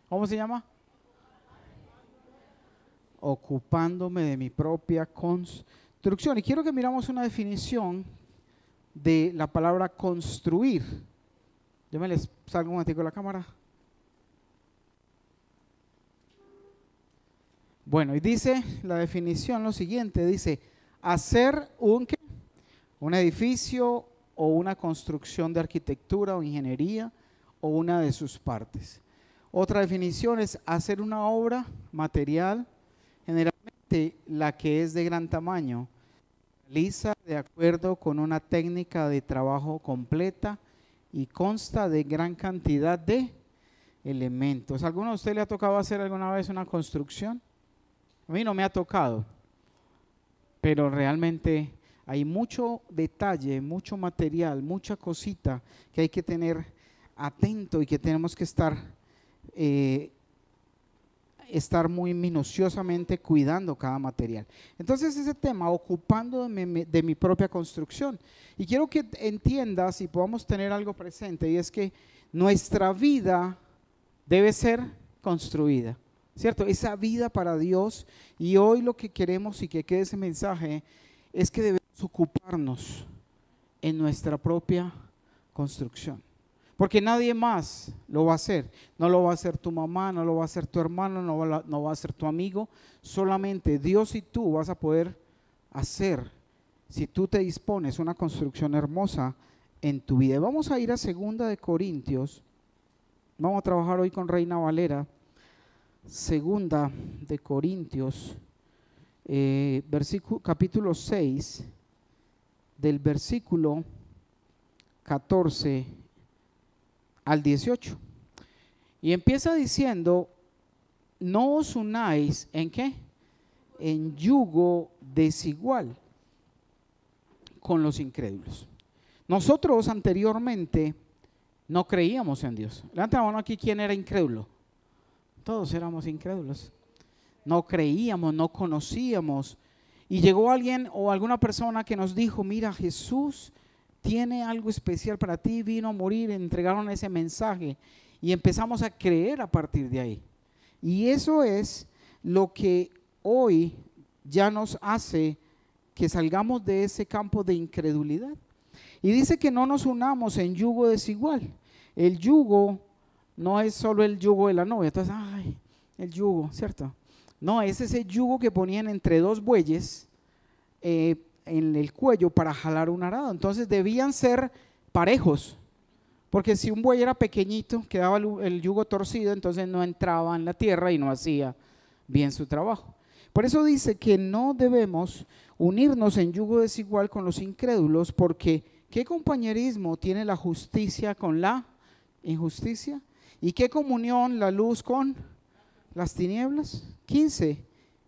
¿Cómo se llama? Ocupándome de mi propia construcción. Y quiero que miramos una definición de la palabra construir. Yo me les salgo un momentico de la cámara. Bueno, y dice la definición lo siguiente, dice, hacer un edificio o una construcción de arquitectura o ingeniería o una de sus partes. Otra definición es hacer una obra material, generalmente la que es de gran tamaño, realiza de acuerdo con una técnica de trabajo completa y consta de gran cantidad de elementos. ¿Alguno de ustedes le ha tocado hacer alguna vez una construcción? A mí no me ha tocado, pero realmente hay mucho detalle, mucho material, mucha cosita que hay que tener atento y que tenemos que estar muy minuciosamente cuidando cada material. Entonces ese tema, ocupándome de mi propia construcción. Y quiero que entiendas y podamos tener algo presente, y es que nuestra vida debe ser construida, ¿cierto? Esa vida para Dios. Y hoy lo que queremos, y que quede ese mensaje, es que debemos ocuparnos en nuestra propia construcción. Porque nadie más lo va a hacer. No lo va a hacer tu mamá, no lo va a hacer tu hermano, no va a hacer tu amigo. Solamente Dios y tú vas a poder hacer, si tú te dispones, una construcción hermosa en tu vida. Vamos a ir a 2 de Corintios. Vamos a trabajar hoy con Reina Valera. 2 de Corintios, capítulo 6, del versículo 14 al 18. Y empieza diciendo, no os unáis ¿en qué? En yugo desigual con los incrédulos. Nosotros anteriormente no creíamos en Dios. Levanta la mano aquí, ¿quién era incrédulo? Todos éramos incrédulos. No creíamos, no conocíamos. Y llegó alguien o alguna persona que nos dijo, mira, Jesús tiene algo especial para ti, vino a morir, entregaron ese mensaje y empezamos a creer a partir de ahí. Y eso es lo que hoy ya nos hace que salgamos de ese campo de incredulidad. Y dice que no nos unamos en yugo desigual. El yugo no es solo el yugo de la novia, entonces, ay, el yugo, ¿cierto? No, es ese yugo que ponían entre dos bueyes en el cuello para jalar un arado. Entonces debían ser parejos, porque si un buey era pequeñito, quedaba el yugo torcido, entonces no entraba en la tierra y no hacía bien su trabajo. Por eso dice que no debemos unirnos en yugo desigual con los incrédulos, porque ¿qué compañerismo tiene la justicia con la injusticia? ¿Y qué comunión la luz con las tinieblas? 15.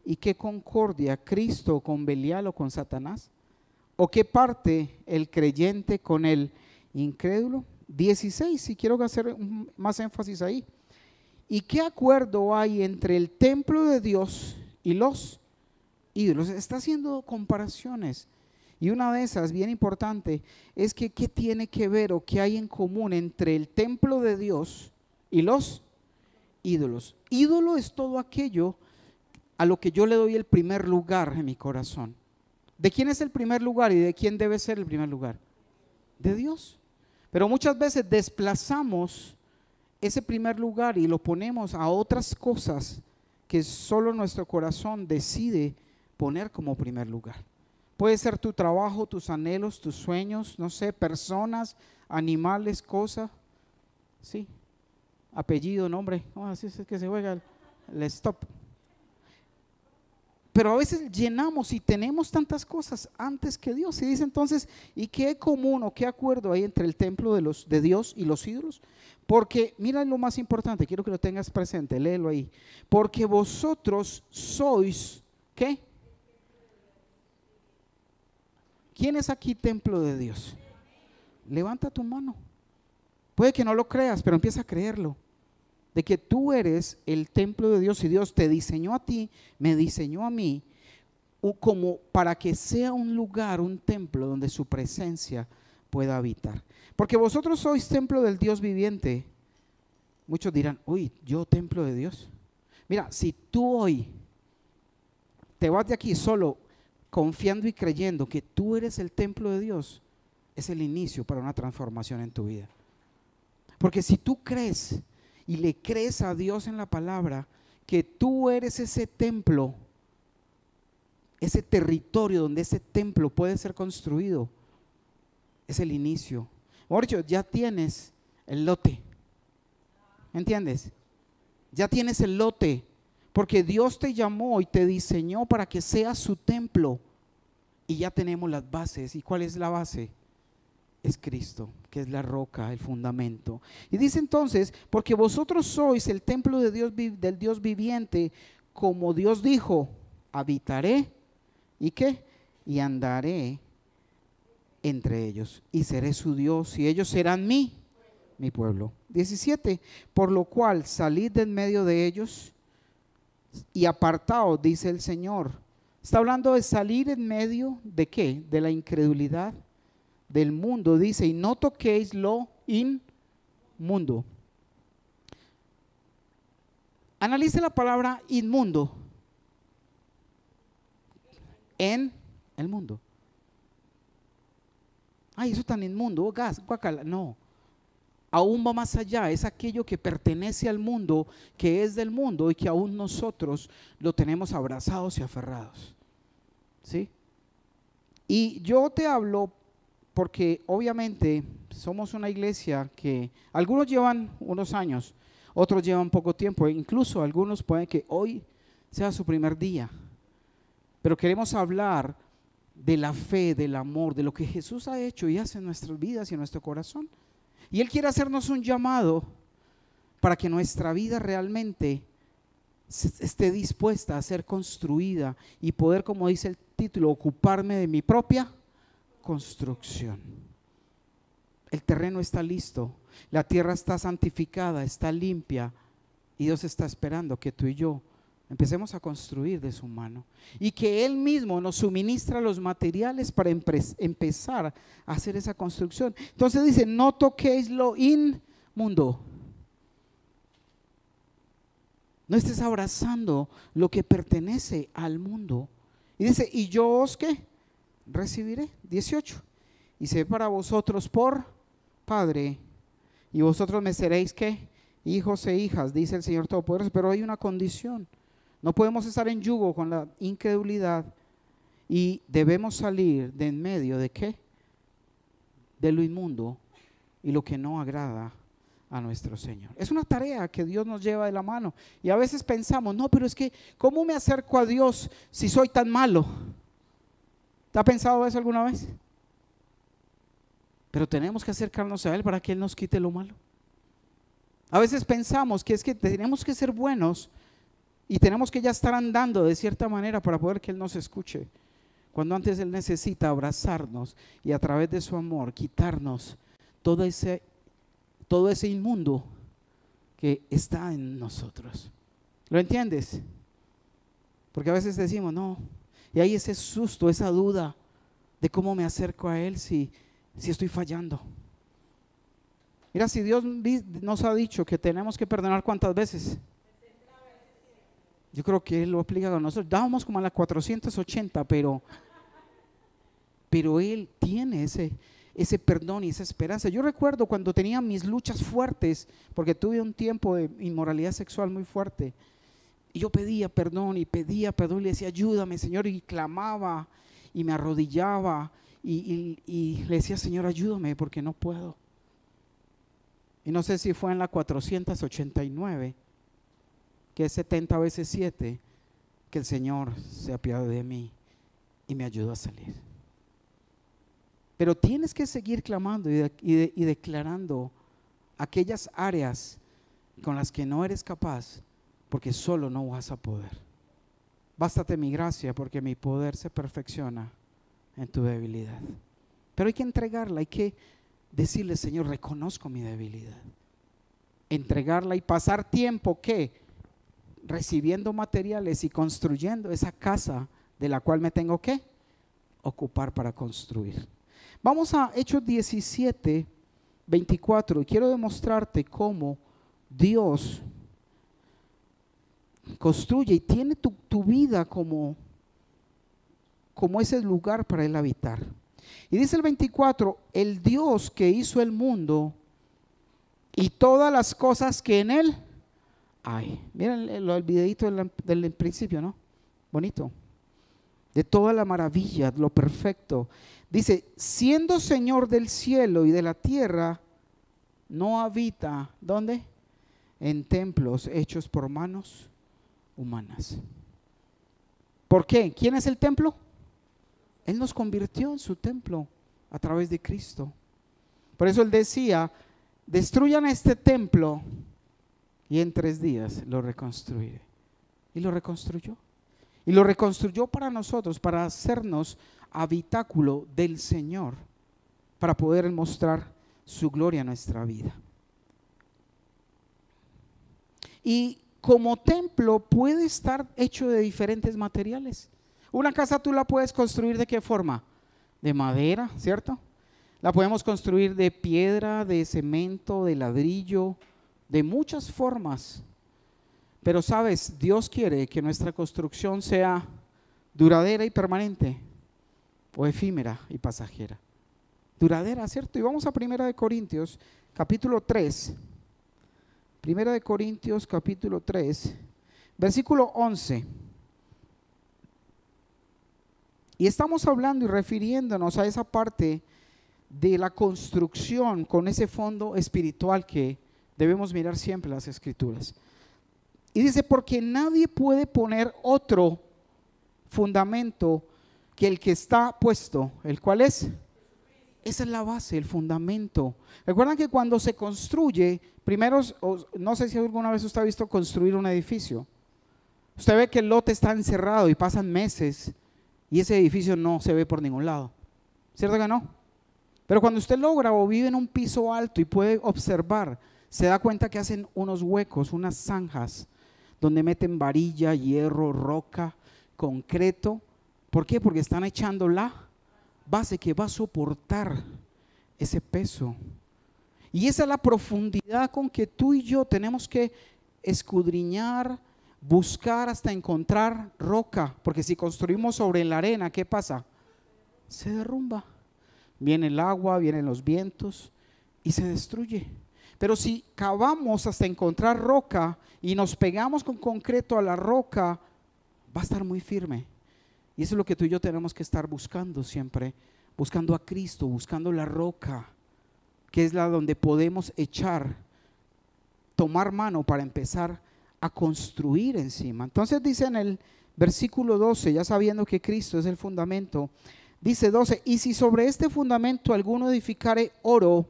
¿Y qué concordia Cristo con Belial o con Satanás? ¿O qué parte el creyente con el incrédulo? 16. Y quiero hacer más énfasis ahí. ¿Y qué acuerdo hay entre el templo de Dios y los ídolos? Está haciendo comparaciones. Y una de esas, bien importante, es que ¿qué tiene que ver o qué hay en común entre el templo de Dios y los ídolos? Ídolo es todo aquello a lo que yo le doy el primer lugar en mi corazón. ¿De quién es el primer lugar y de quién debe ser el primer lugar? De Dios. Pero muchas veces desplazamos ese primer lugar y lo ponemos a otras cosas que solo nuestro corazón decide poner como primer lugar. Puede ser tu trabajo, tus anhelos, tus sueños, no sé, personas, animales, cosas, sí, apellido, nombre, así es que se juega el stop. Pero a veces llenamos y tenemos tantas cosas antes que Dios. Y dice entonces, ¿y qué común o qué acuerdo hay entre el templo de Dios y los ídolos? Porque, mira lo más importante, quiero que lo tengas presente, léelo ahí. Porque vosotros sois, ¿qué? ¿Quién es aquí templo de Dios? Levanta tu mano. Puede que no lo creas, pero empieza a creerlo. De que tú eres el templo de Dios y Dios te diseñó a ti, me diseñó a mí, como para que sea un lugar, un templo donde su presencia pueda habitar. Porque vosotros sois templo del Dios viviente. Muchos dirán, uy, yo templo de Dios. Mira, si tú hoy te vas de aquí solo confiando y creyendo que tú eres el templo de Dios, es el inicio para una transformación en tu vida. Porque si tú crees y le crees a Dios en la palabra, que tú eres ese templo, ese territorio donde ese templo puede ser construido, es el inicio. Mejor dicho, ya tienes el lote. ¿Entiendes? Ya tienes el lote, porque Dios te llamó y te diseñó para que seas su templo. Y ya tenemos las bases. ¿Y cuál es la base? Es Cristo, que es la roca, el fundamento. Y dice entonces, porque vosotros sois el templo de Dios, del Dios viviente, como Dios dijo, habitaré, ¿y qué? Y andaré entre ellos, y seré su Dios, y ellos serán mi pueblo. 17, por lo cual salid de en medio de ellos y apartaos, dice el Señor. Está hablando de salir en medio de ¿qué? De la incredulidad del mundo, dice, y no toquéis lo inmundo. Analice la palabra inmundo en el mundo. Ay, eso es tan inmundo, gas, guacala. No, aún va más allá, es aquello que pertenece al mundo, que es del mundo y que aún nosotros lo tenemos abrazados y aferrados. ¿Sí? Y yo te hablo porque obviamente somos una iglesia que algunos llevan unos años, otros llevan poco tiempo, e incluso algunos pueden que hoy sea su primer día, pero queremos hablar de la fe, del amor, de lo que Jesús ha hecho y hace en nuestras vidas y en nuestro corazón. Y Él quiere hacernos un llamado para que nuestra vida realmente esté dispuesta a ser construida y poder, como dice el título, ocuparme de mi propia construcción. El terreno está listo, la tierra está santificada, está limpia y Dios está esperando que tú y yo empecemos a construir de su mano y que Él mismo nos suministra los materiales para empezar a hacer esa construcción. Entonces dice, no toquéis lo inmundo. No estés abrazando lo que pertenece al mundo. Y dice, y yo os ¿qué? Recibiré. 18. Y seré para vosotros por Padre, y vosotros me seréis ¿qué? Hijos e hijas, dice el Señor Todopoderoso. Pero hay una condición. No podemos estar en yugo con la incredulidad y debemos salir de en medio de ¿qué? De lo inmundo y lo que no agrada a nuestro Señor. Es una tarea que Dios nos lleva de la mano y a veces pensamos, no, pero es que ¿cómo me acerco a Dios si soy tan malo? ¿Te ha pensado eso alguna vez? Pero tenemos que acercarnos a Él para que Él nos quite lo malo. A veces pensamos que es que tenemos que ser buenos y tenemos que ya estar andando de cierta manera para poder que Él nos escuche, cuando antes Él necesita abrazarnos y a través de su amor quitarnos todo ese inmundo que está en nosotros. ¿Lo entiendes? Porque a veces decimos no, y hay ese susto, esa duda de cómo me acerco a Él si estoy fallando. Mira, si Dios nos ha dicho que tenemos que perdonar, ¿cuántas veces? Yo creo que Él lo aplica con nosotros. Dábamos como a las 480, pero Él tiene ese perdón y esa esperanza. Yo recuerdo cuando tenía mis luchas fuertes, porque tuve un tiempo de inmoralidad sexual muy fuerte, y yo pedía perdón y le decía, ayúdame, Señor, y clamaba y me arrodillaba y le decía, Señor, ayúdame porque no puedo. Y no sé si fue en la 489, que es 70 veces 7, que el Señor se apiadó de mí y me ayudó a salir. Pero tienes que seguir clamando y declarando aquellas áreas con las que no eres capaz, porque solo no vas a poder. Bástate mi gracia, porque mi poder se perfecciona en tu debilidad. Pero hay que entregarla, hay que decirle, Señor, reconozco mi debilidad. Entregarla y pasar tiempo, ¿qué? Recibiendo materiales y construyendo esa casa de la cual me tengo que ocupar para construir. Vamos a Hechos 17, 24 y quiero demostrarte cómo Dios construye y tiene tu vida como ese lugar para Él habitar. Y dice el 24, el Dios que hizo el mundo y todas las cosas que en Él hay. Miren el videito del principio, ¿no? Bonito. De toda la maravilla, lo perfecto. Dice, siendo Señor del cielo y de la tierra, no habita, ¿dónde? En templos hechos por manos humanas. ¿Por qué? ¿Quién es el templo? Él nos convirtió en su templo a través de Cristo. Por eso Él decía, destruyan este templo y en 3 días lo reconstruiré. Y lo reconstruyó. Y lo reconstruyó para nosotros, para hacernos habitáculo del Señor, para poder mostrar su gloria en nuestra vida. Y como templo puede estar hecho de diferentes materiales. Una casa tú la puedes construir ¿de qué forma? De madera, ¿cierto? La podemos construir de piedra, de cemento, de ladrillo, de muchas formas. Pero sabes, Dios quiere que nuestra construcción sea duradera y permanente, o efímera y pasajera. Duradera, ¿cierto? Y vamos a 1 Corintios, capítulo 3. 1 Corintios, capítulo 3, versículo 11. Y estamos hablando y refiriéndonos a esa parte de la construcción con ese fondo espiritual que debemos mirar siempre en las Escrituras. Y dice, porque nadie puede poner otro fundamento que el que está puesto, el cual es, esa es la base, el fundamento. Recuerdan que cuando se construye, primero, no sé si alguna vez usted ha visto construir un edificio. Usted ve que el lote está encerrado y pasan meses y ese edificio no se ve por ningún lado. ¿Cierto que no? Pero cuando usted logra o vive en un piso alto y puede observar, se da cuenta que hacen unos huecos, unas zanjas, donde meten varilla, hierro, roca, concreto. ¿Por qué? Porque están echando la base que va a soportar ese peso. Y esa es la profundidad con que tú y yo tenemos que escudriñar, buscar hasta encontrar roca. Porque si construimos sobre la arena, ¿qué pasa? Se derrumba. Viene el agua, vienen los vientos y se destruye. Pero si cavamos hasta encontrar roca y nos pegamos con concreto a la roca, va a estar muy firme. Y eso es lo que tú y yo tenemos que estar buscando siempre, buscando a Cristo, buscando la roca, que es la donde podemos tomar mano para empezar a construir encima. Entonces dice en el versículo 12, ya sabiendo que Cristo es el fundamento, dice 12, y si sobre este fundamento alguno edificare oro,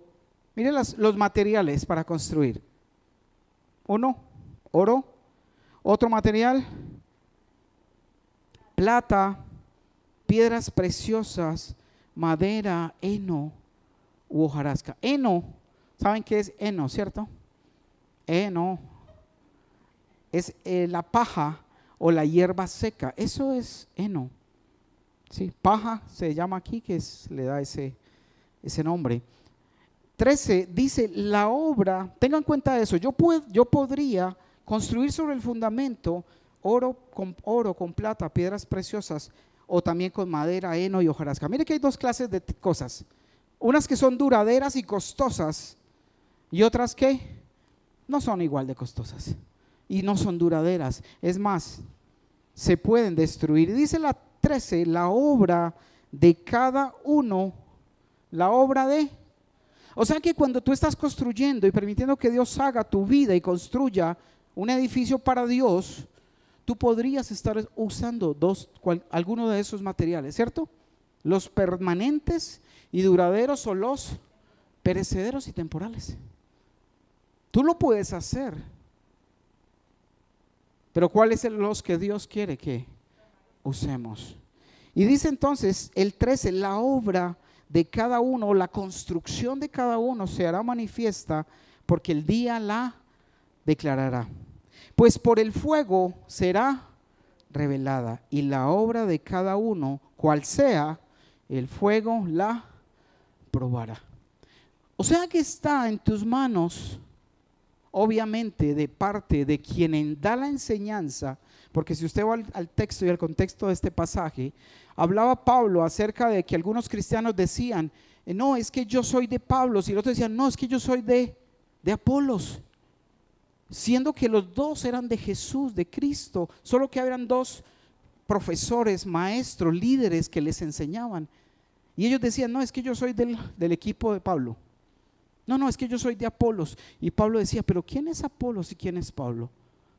miren los materiales para construir. Uno, oro. Otro material, plata, piedras preciosas, madera, heno u hojarasca. Heno, ¿saben qué es heno, cierto? Heno es la paja o la hierba seca. Eso es heno. Sí, paja se llama aquí, que le da ese nombre. 13 dice la obra, tengan en cuenta eso, yo podría construir sobre el fundamento oro, con plata, piedras preciosas, o también con madera, heno y hojarasca. Mire que hay 2 clases de cosas, unas que son duraderas y costosas y otras que no son igual de costosas y no son duraderas, es más, se pueden destruir. Dice la 13, la obra de cada uno, la obra de... O sea que cuando tú estás construyendo y permitiendo que Dios haga tu vida y construya un edificio para Dios, tú podrías estar usando alguno de esos materiales, ¿cierto? Los permanentes y duraderos o los perecederos y temporales. Tú lo puedes hacer. Pero ¿cuáles son los que Dios quiere que usemos? Y dice entonces el 13, la obra de cada uno, la construcción de cada uno se hará manifiesta porque el día la declarará. Pues por el fuego será revelada y la obra de cada uno, cual sea, el fuego la probará. O sea que está en tus manos obviamente de parte de quien da la enseñanza, porque si usted va al texto y al contexto de este pasaje, hablaba Pablo acerca de que algunos cristianos decían, no, es que yo soy de Pablo, y los otros decían, no, es que yo soy de Apolos, siendo que los dos eran de Jesús, de Cristo, solo que eran dos profesores, maestros, líderes que les enseñaban. Y ellos decían, no, es que yo soy del equipo de Pablo. No, es que yo soy de Apolos. Y Pablo decía, pero ¿quién es Apolos y quién es Pablo?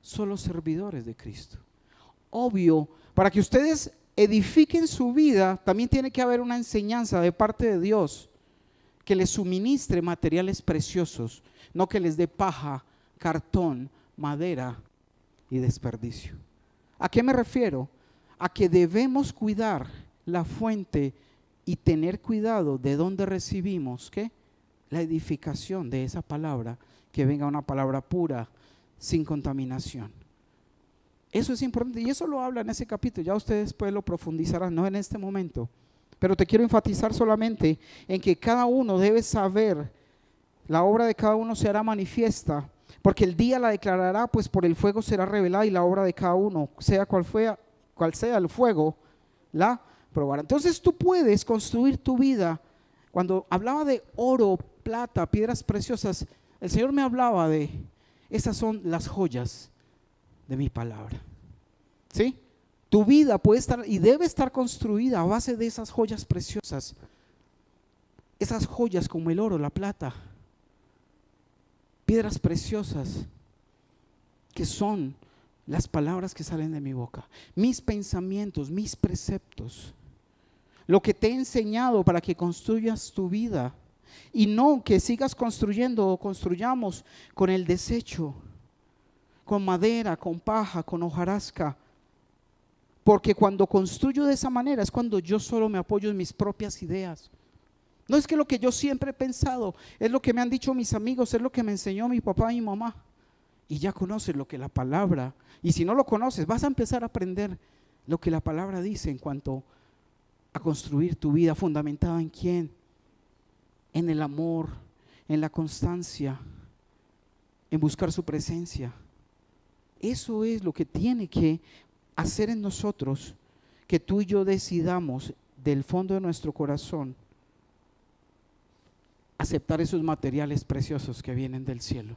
Son los servidores de Cristo. Obvio, para que ustedes edifiquen su vida, también tiene que haber una enseñanza de parte de Dios que les suministre materiales preciosos, no que les dé paja, cartón, madera y desperdicio. ¿A qué me refiero? A que debemos cuidar la fuente y tener cuidado de dónde recibimos, ¿qué? La edificación de esa palabra, que venga una palabra pura, sin contaminación. Eso es importante y eso lo habla en ese capítulo, ya ustedes después lo profundizarán, no en este momento, pero te quiero enfatizar solamente en que cada uno debe saber, la obra de cada uno se hará manifiesta, porque el día la declarará, pues por el fuego será revelada y la obra de cada uno, sea cual sea el fuego, la probará. Entonces tú puedes construir tu vida. Cuando hablaba de oro, plata, piedras preciosas, el Señor me hablaba de, esas son las joyas de mi palabra. ¿Sí? Tu vida puede estar y debe estar construida a base de esas joyas preciosas. Esas joyas como el oro, la plata, piedras preciosas, que son las palabras que salen de mi boca, mis pensamientos, mis preceptos, lo que te he enseñado para que construyas tu vida y no que sigas construyendo o construyamos con el desecho, con madera, con paja, con hojarasca. Porque cuando construyo de esa manera es cuando yo solo me apoyo en mis propias ideas. No es que lo que yo siempre he pensado, es lo que me han dicho mis amigos, es lo que me enseñó mi papá y mi mamá. Y ya conoces lo que la palabra, y si no lo conoces, vas a empezar a aprender lo que la palabra dice en cuanto a construir tu vida fundamentada en quién, en el amor, en la constancia, en buscar su presencia. Eso es lo que tiene que hacer en nosotros, que tú y yo decidamos del fondo de nuestro corazón aceptar esos materiales preciosos que vienen del cielo.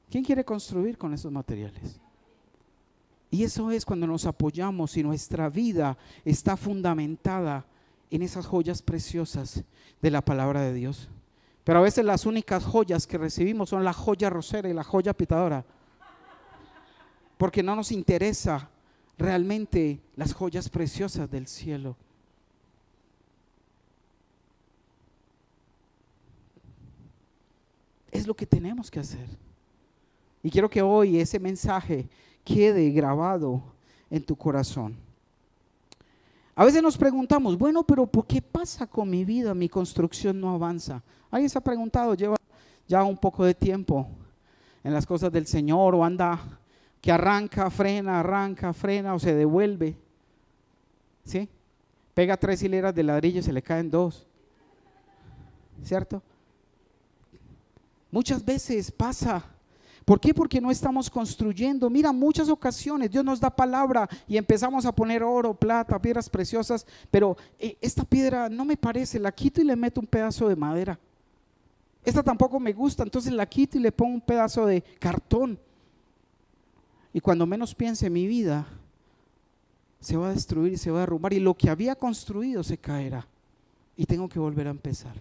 ¿Quién quiere construir con esos materiales? Y eso es cuando nos apoyamos y nuestra vida está fundamentada en esas joyas preciosas de la palabra de Dios. Pero a veces las únicas joyas que recibimos son la joya rosera y la joya pitadora, porque no nos interesa realmente las joyas preciosas del cielo. Es lo que tenemos que hacer. Y quiero que hoy ese mensaje quede grabado en tu corazón. A veces nos preguntamos, bueno, pero ¿por qué pasa con mi vida? Mi construcción no avanza. ¿Alguien se ha preguntado? Lleva ya un poco de tiempo en las cosas del Señor, o anda que arranca, frena o se devuelve. ¿Sí? Pega 3 hileras de ladrillo y se le caen 2. ¿Cierto? Muchas veces pasa. ¿Por qué? Porque no estamos construyendo. Mira, muchas ocasiones Dios nos da palabra y empezamos a poner oro, plata, piedras preciosas, pero esta piedra no me parece, la quito y le meto un pedazo de madera. Esta tampoco me gusta, entonces la quito y le pongo un pedazo de cartón. Y cuando menos piense, mi vida se va a destruir y se va a derrumbar, y lo que había construido se caerá y tengo que volver a empezar.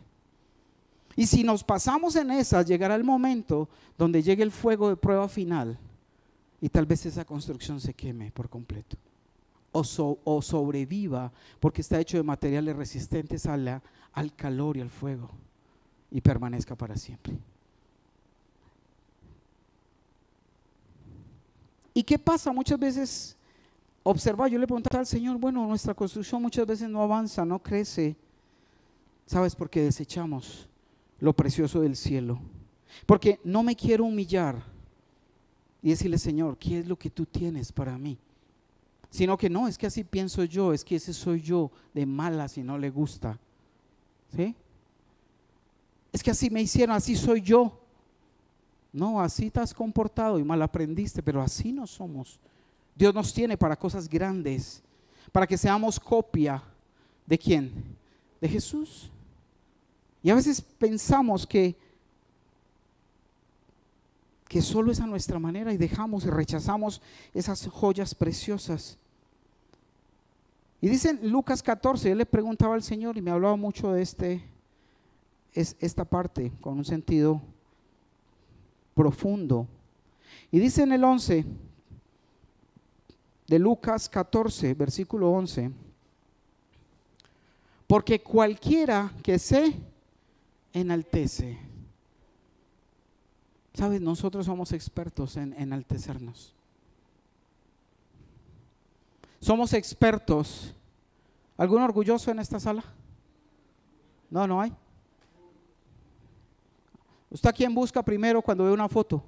Y si nos pasamos en esas, llegará el momento donde llegue el fuego de prueba final y tal vez esa construcción se queme por completo o sobreviva, porque está hecho de materiales resistentes al calor y al fuego, y permanezca para siempre. ¿Y qué pasa? Muchas veces yo le preguntaba al Señor, bueno, nuestra construcción muchas veces no avanza, no crece. ¿Sabes? Porque desechamos lo precioso del cielo. Porque no me quiero humillar y decirle, Señor, ¿qué es lo que tú tienes para mí? Sino que no, es que así pienso yo, es que ese soy yo de mala si no le gusta. ¿Sí? Es que así me hicieron, así soy yo. No, así te has comportado y mal aprendiste, pero así no somos. Dios nos tiene para cosas grandes, para que seamos copia ¿de quién? De Jesús. Y a veces pensamos que solo es a nuestra manera y dejamos y rechazamos esas joyas preciosas. Y dice en Lucas 14, yo le preguntaba al Señor y me hablaba mucho de esta parte con un sentido profundo. Y dice en el 11 de Lucas 14, versículo 11, porque cualquiera que se enaltece. ¿Sabes? Nosotros somos expertos en enaltecernos. Somos expertos. ¿Algún orgulloso en esta sala? No, no hay. ¿Usted a quién busca primero cuando ve una foto?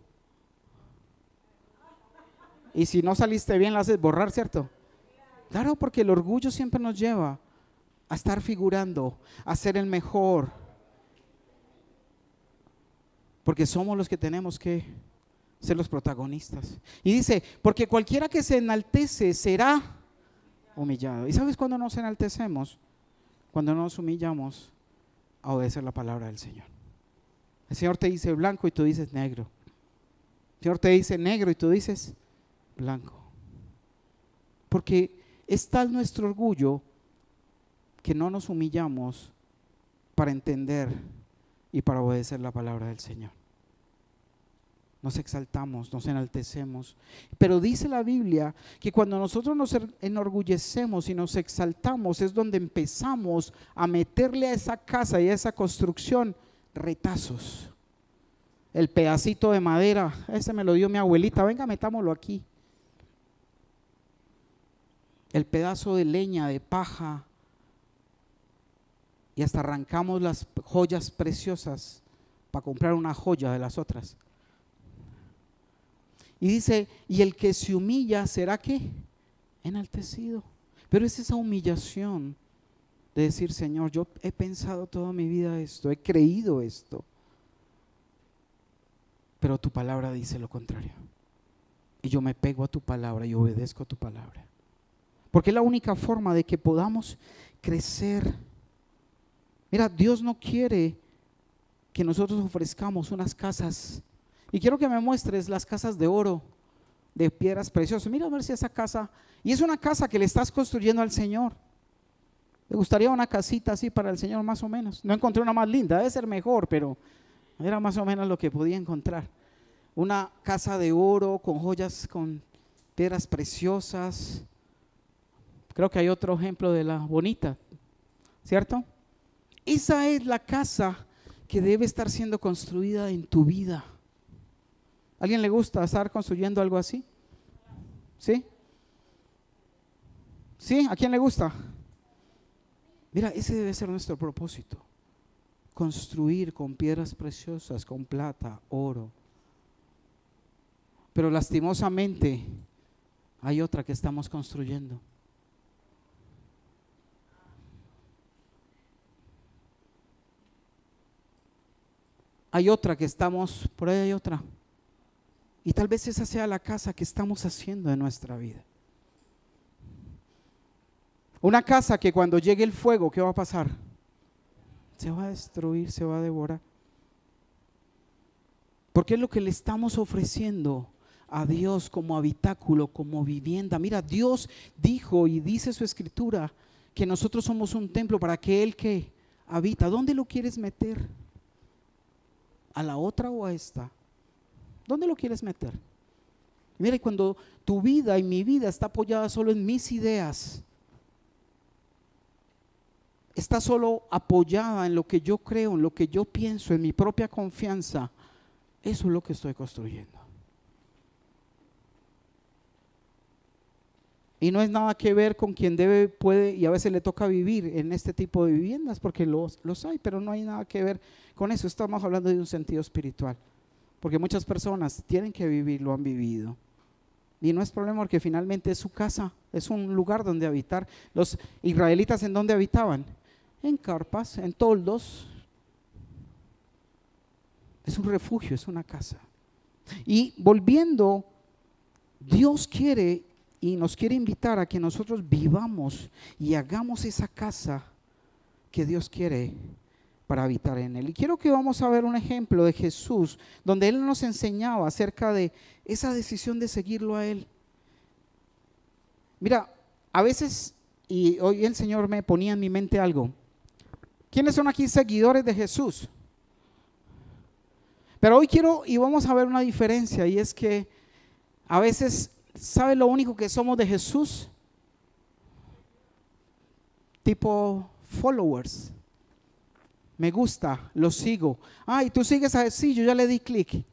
Y si no saliste bien la haces borrar, ¿cierto? Claro, porque el orgullo siempre nos lleva a estar figurando, a ser el mejor. Porque somos los que tenemos que ser los protagonistas. Y dice, porque cualquiera que se enaltece será humillado. ¿Y sabes cuándo nos enaltecemos? Cuando nos humillamos a obedecer la palabra del Señor. El Señor te dice blanco y tú dices negro. El Señor te dice negro y tú dices blanco. Porque es tal nuestro orgullo que no nos humillamos para entender y para obedecer la palabra del Señor. Nos exaltamos, nos enaltecemos. Pero dice la Biblia que cuando nosotros nos enorgullecemos y nos exaltamos es donde empezamos a meterle a esa casa y a esa construcción retazos. El pedacito de madera, ese me lo dio mi abuelita, venga, metámoslo aquí. El pedazo de leña, de paja, y hasta arrancamos las joyas preciosas para comprar una joya de las otras. Y dice, y el que se humilla será ¿qué? Enaltecido. Pero es esa humillación de decir, Señor, yo he pensado toda mi vida esto, he creído esto, pero tu palabra dice lo contrario. Y yo me pego a tu palabra y obedezco a tu palabra. Porque es la única forma de que podamos crecer. Mira, Dios no quiere que nosotros ofrezcamos unas casas. Y quiero que me muestres las casas de oro, de piedras preciosas. Mira a ver si esa casa, y es una casa que le estás construyendo al Señor. ¿Le gustaría una casita así para el Señor más o menos? No encontré una más linda, debe ser mejor, pero era más o menos lo que podía encontrar. Una casa de oro con joyas, con piedras preciosas. Creo que hay otro ejemplo de la bonita, ¿cierto? Esa es la casa que debe estar siendo construida en tu vida. ¿A alguien le gusta estar construyendo algo así? ¿Sí? ¿Sí? ¿A quién le gusta? Mira, ese debe ser nuestro propósito. Construir con piedras preciosas, con plata, oro. Pero lastimosamente hay otra que estamos construyendo. Hay otra que estamos, por ahí hay otra. Y tal vez esa sea la casa que estamos haciendo en nuestra vida. Una casa que cuando llegue el fuego, ¿qué va a pasar? Se va a destruir, se va a devorar. Porque es lo que le estamos ofreciendo a Dios como habitáculo, como vivienda. Mira, Dios dijo y dice su escritura que nosotros somos un templo para que Él que habita. ¿Dónde lo quieres meter? ¿A la otra o a esta? ¿Dónde lo quieres meter? Mira, y cuando tu vida y mi vida está apoyada solo en mis ideas, está solo apoyada en lo que yo creo, en lo que yo pienso, en mi propia confianza, eso es lo que estoy construyendo. Y no es nada que ver con quien debe, puede y a veces le toca vivir en este tipo de viviendas, porque los hay, pero no hay nada que ver con eso. Estamos hablando de un sentido espiritual, porque muchas personas tienen que vivir, lo han vivido. Y no es problema porque finalmente es su casa, es un lugar donde habitar. Los israelitas, ¿en dónde habitaban? En carpas, en toldos. Es un refugio, es una casa. Y volviendo, Dios quiere y nos quiere invitar a que nosotros vivamos y hagamos esa casa que Dios quiere para habitar en Él. Y quiero que vamos a ver un ejemplo de Jesús, donde Él nos enseñaba acerca de esa decisión de seguirlo a Él. Mira, a veces, y hoy el Señor me ponía en mi mente algo. ¿Quiénes son aquí seguidores de Jesús? Pero hoy quiero y vamos a ver una diferencia, y es que a veces, ¿sabe lo único que somos de Jesús? Tipo followers. Me gusta, lo sigo. Ay, tú sigues a Jesús. Sí, yo ya le di clic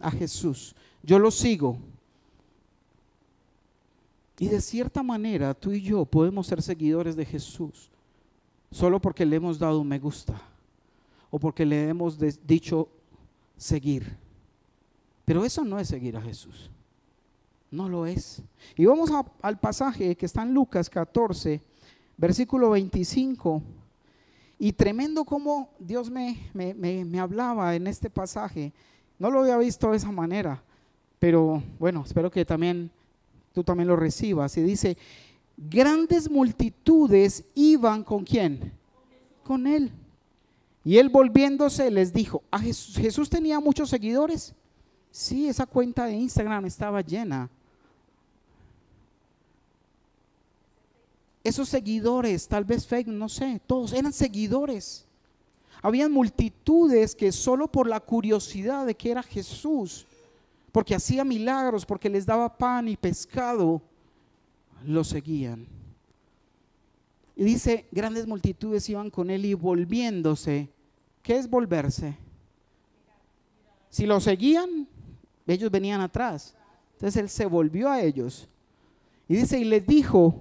a Jesús. Yo lo sigo. Y de cierta manera, tú y yo podemos ser seguidores de Jesús solo porque le hemos dado un me gusta o porque le hemos dicho seguir. Pero eso no es seguir a Jesús. No lo es. Y vamos al pasaje que está en Lucas 14, versículo 25. Y tremendo como Dios me hablaba en este pasaje. No lo había visto de esa manera, pero bueno, espero que tú también lo recibas. Y dice, grandes multitudes iban ¿con quién? Con Él. Y Él volviéndose les dijo, ¿a Jesús tenía muchos seguidores? Sí, esa cuenta de Instagram estaba llena. Esos seguidores, tal vez fake, no sé, todos eran seguidores. Habían multitudes que solo por la curiosidad de que era Jesús, porque hacía milagros, porque les daba pan y pescado, lo seguían. Y dice, grandes multitudes iban con Él y volviéndose. ¿Qué es volverse? Si lo seguían, ellos venían atrás. Entonces Él se volvió a ellos. Y dice, y les dijo,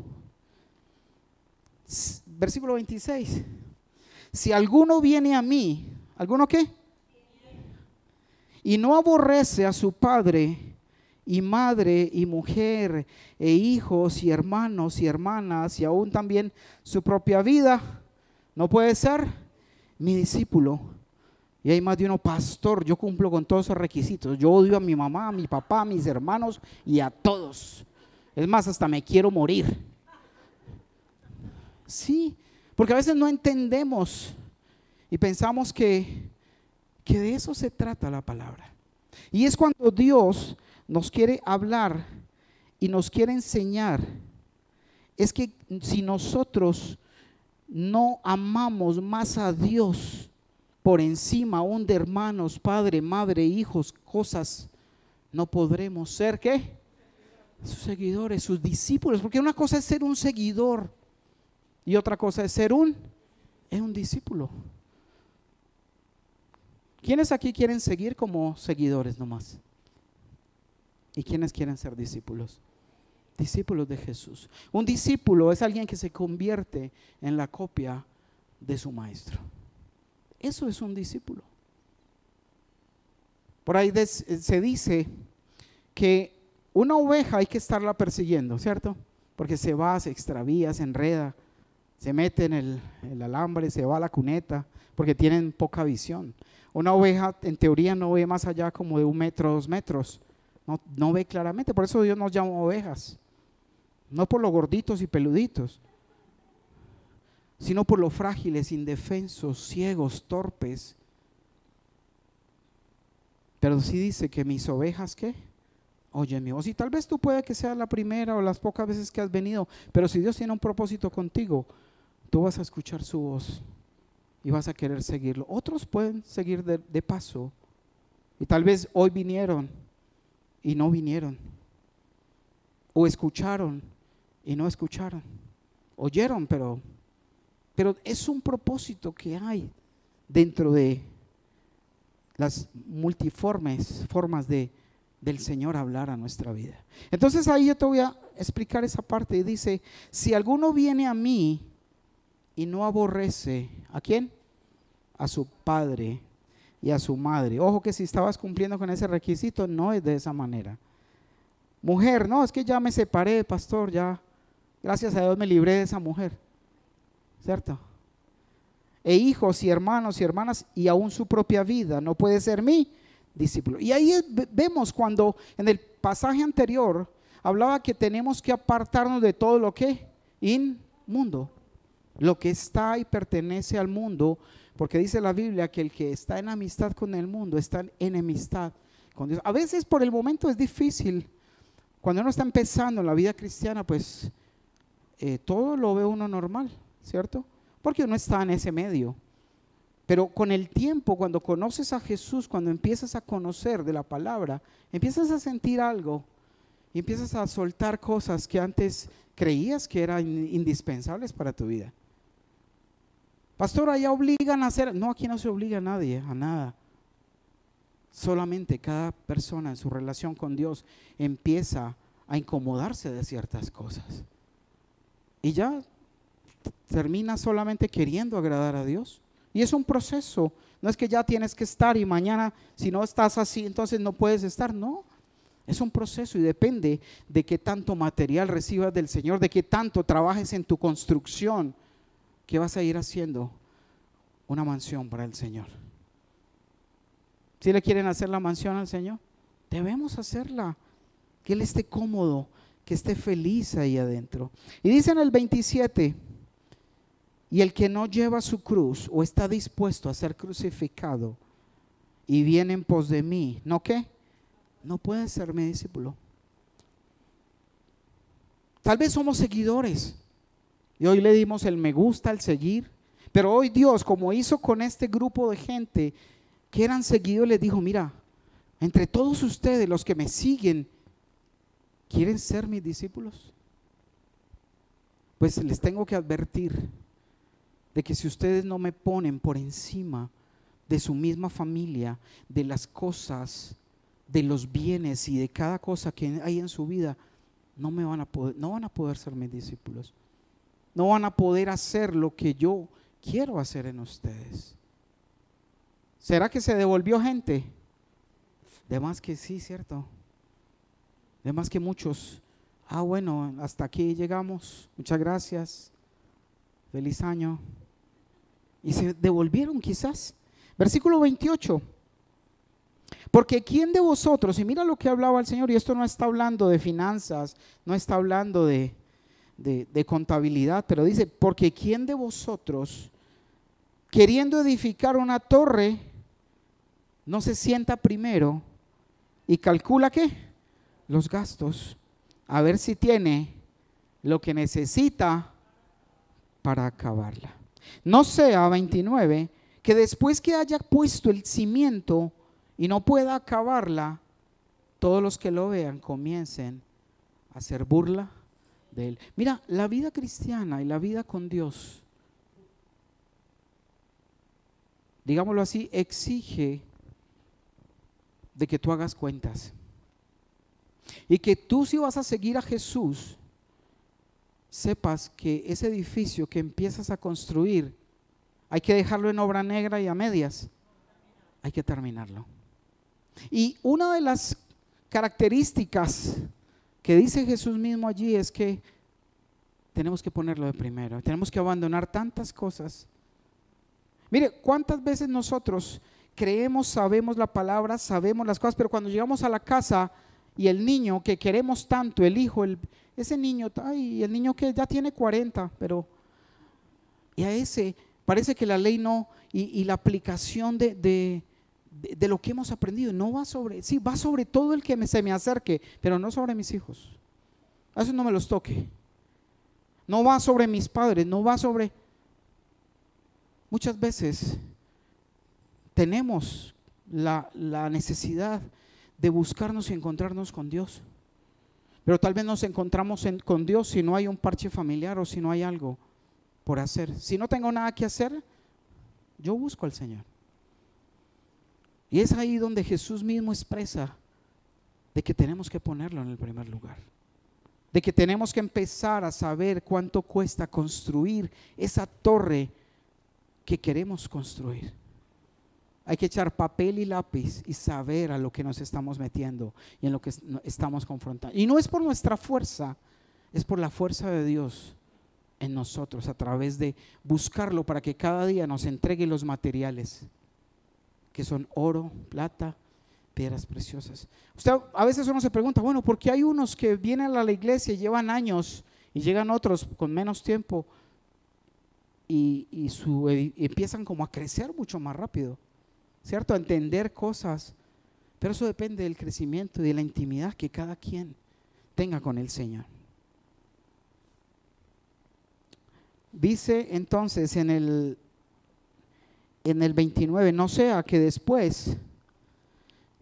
versículo 26, si alguno viene a mí, ¿alguno qué? Y no aborrece a su padre y madre y mujer e hijos y hermanos y hermanas y aún también su propia vida, no puede ser mi discípulo. Y hay más de uno, pastor, yo cumplo con todos esos requisitos, yo odio a mi mamá, a mi papá, a mis hermanos y a todos, es más, hasta me quiero morir. Sí, porque a veces no entendemos y pensamos que de eso se trata la palabra. Y es cuando Dios nos quiere hablar y nos quiere enseñar, es que si nosotros no amamos más a Dios por encima aún de hermanos, padre, madre, hijos, cosas, no podremos ser ¿qué? Sus seguidores, sus discípulos, porque una cosa es ser un seguidor y otra cosa es ser un discípulo. ¿Quiénes aquí quieren seguir como seguidores nomás? ¿Y quiénes quieren ser discípulos? Discípulos de Jesús. Un discípulo es alguien que se convierte en la copia de su maestro. Eso es un discípulo. Por ahí se dice que una oveja hay que estarla persiguiendo, ¿cierto? Porque se va, se extravía, se enreda, se mete en el alambre, se va a la cuneta, porque tienen poca visión. Una oveja en teoría no ve más allá como de 1 metro, 2 metros, no ve claramente, por eso Dios nos llama ovejas, no por los gorditos y peluditos, sino por los frágiles, indefensos, ciegos, torpes. Pero sí dice que mis ovejas, ¿qué? Oye mi voz. Y tal vez tú puede que sea la primera o las pocas veces que has venido, pero si Dios tiene un propósito contigo, tú vas a escuchar su voz y vas a querer seguirlo. Otros pueden seguir de paso y tal vez hoy vinieron y no vinieron, o escucharon y no escucharon, oyeron, pero es un propósito que hay dentro de las multiformes formas del Señor hablar a nuestra vida. Entonces ahí yo te voy a explicar esa parte y dice, si alguno viene a mí y no aborrece, ¿a quién? A su padre y a su madre. Ojo que si estabas cumpliendo con ese requisito, no es de esa manera. Mujer, no, es que ya me separé, pastor, ya, gracias a Dios me libré de esa mujer, ¿cierto? E hijos y hermanos y hermanas y aún su propia vida, no puede ser mi discípulo. Y ahí vemos cuando en el pasaje anterior hablaba que tenemos que apartarnos de todo lo que inmundo, lo que está y pertenece al mundo, porque dice la Biblia que el que está en amistad con el mundo está en enemistad con Dios. A veces por el momento es difícil, cuando uno está empezando en la vida cristiana, pues todo lo ve uno normal, ¿cierto? Porque uno está en ese medio. Pero con el tiempo, cuando conoces a Jesús, cuando empiezas a conocer de la palabra, empiezas a sentir algo y empiezas a soltar cosas que antes creías que eran indispensables para tu vida. Pastor, allá obligan a hacer. No, aquí no se obliga a nadie a nada. Solamente cada persona en su relación con Dios empieza a incomodarse de ciertas cosas. Y ya termina solamente queriendo agradar a Dios. Y es un proceso. No es que ya tienes que estar y mañana si no estás así, entonces no puedes estar. No, es un proceso y depende de qué tanto material recibas del Señor, de qué tanto trabajes en tu construcción, que vas a ir haciendo una mansión para el Señor. Si le quieren hacer la mansión al Señor, debemos hacerla, que Él esté cómodo, que esté feliz ahí adentro. Y dice en el 27, y el que no lleva su cruz o está dispuesto a ser crucificado y viene en pos de mí, ¿no qué? No puede ser mi discípulo. Tal vez somos seguidores y hoy le dimos el me gusta al seguir, pero hoy Dios, como hizo con este grupo de gente que eran seguidores, les dijo: mira, entre todos ustedes los que me siguen, ¿quieren ser mis discípulos? Pues les tengo que advertir de que si ustedes no me ponen por encima de su misma familia, de las cosas, de los bienes y de cada cosa que hay en su vida, no van a poder ser mis discípulos. No van a poder hacer lo que yo quiero hacer en ustedes. ¿Será que se devolvió gente? De más que sí, cierto. De más que muchos. Bueno, hasta aquí llegamos. Muchas gracias. Feliz año. Y se devolvieron quizás. Versículo 28. Porque ¿quién de vosotros? Y mira lo que hablaba el Señor, y esto no está hablando de finanzas, no está hablando de contabilidad, pero dice: porque ¿quién de vosotros, queriendo edificar una torre, no se sienta primero y calcula ¿qué? Los gastos, a ver si tiene lo que necesita para acabarla? No sea, 29, que después que haya puesto el cimiento y no pueda acabarla, todos los que lo vean comiencen a hacer burla de él. Mira, la vida cristiana y la vida con Dios, digámoslo así, exige de que tú hagas cuentas y que tú, si vas a seguir a Jesús, sepas que ese edificio que empiezas a construir hay que dejarlo en obra negra y a medias, hay que terminarlo. Y una de las características que dice Jesús mismo allí es que tenemos que ponerlo de primero, tenemos que abandonar tantas cosas. Mire, ¿cuántas veces nosotros creemos, sabemos la palabra, sabemos las cosas, pero cuando llegamos a la casa y el niño que queremos tanto, el hijo, ese niño, el niño que ya tiene 40, pero y a ese parece que la ley no, y la aplicación de lo que hemos aprendido no va sobre, sí, va sobre todo el que se me acerque, pero no sobre mis hijos. A eso no me los toque. No va sobre mis padres, no va sobre. Muchas veces tenemos la necesidad de buscarnos y encontrarnos con Dios, pero tal vez nos encontramos con Dios si no hay un parche familiar o si no hay algo por hacer. Si no tengo nada que hacer, yo busco al Señor. Y es ahí donde Jesús mismo expresa de que tenemos que ponerlo en el primer lugar, de que tenemos que empezar a saber cuánto cuesta construir esa torre que queremos construir. Hay que echar papel y lápiz y saber a lo que nos estamos metiendo y en lo que estamos confrontando. Y no es por nuestra fuerza, es por la fuerza de Dios en nosotros, a través de buscarlo para que cada día nos entregue los materiales, que son oro, plata, piedras preciosas. Usted, a veces uno se pregunta, bueno, ¿por qué hay unos que vienen a la iglesia y llevan años y llegan otros con menos tiempo y empiezan como a crecer mucho más rápido, ¿cierto? A entender cosas. Pero eso depende del crecimiento y de la intimidad que cada quien tenga con el Señor. Dice entonces en el 29, no sea que después